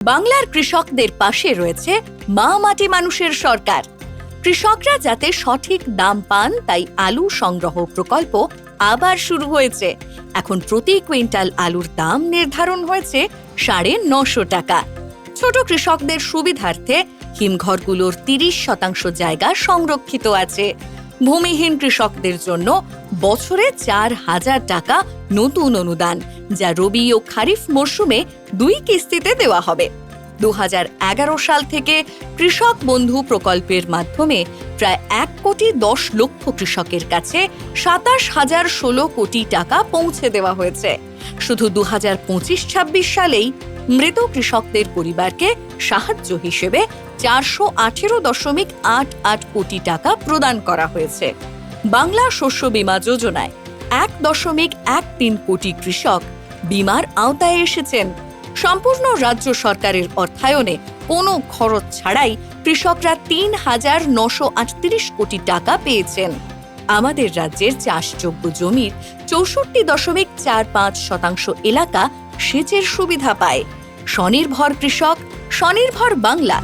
বাংলার কৃষকদের পাশে রয়েছে মা মাটি মানুষের সরকার। কৃষকরা যাতে সঠিক দাম পান তাই আলু সংগ্রহ প্রকল্প আবার শুরু হয়েছে। এখন প্রতি কুইন্টাল আলুর দাম নির্ধারণ হয়েছে ৯৫০ টাকা। ছোট কৃষকদের সুবিধার্থে হিমঘরগুলোর ৩০% জায়গা সংরক্ষিত আছে। ভূমিহীন কৃষকদের জন্য বছরে ৪,০০০ টাকা নতুন অনুদান, যা রবি ও খারিফ মরশুমে ২ কিস্তিতে দেওয়া হবে। ২০১১ সাল থেকে কৃষক বন্ধু প্রকল্পের মাধ্যমে প্রায় ১,১০ লক্ষ কৃষকের কাছে ২৭,০১৬ কোটি টাকা পৌঁছে দেওয়া হয়েছে। শুধু ২০২৫-২৬ সালেই মৃত কৃষকদের পরিবারকে সাহায্য হিসেবে ৪১৮.৮৮ কোটি টাকা প্রদান করা হয়েছে। বাংলা শস্য বীমা যোজনায় ১.১৩ কোটি কৃষক বীমার আওতায় এসেছেন। সম্পূর্ণ রাজ্য সরকারের অর্থায়নে কোনো খরচ ছাড়াই কৃষকরা ৩,৯৩৮ কোটি টাকা পেয়েছেন। আমাদের রাজ্যের চাষযোগ্য জমির ৬৪.৪৫% এলাকা সেচের সুবিধা পায়। স্বনির্ভর কৃষক, স্বনির্ভর বাংলা।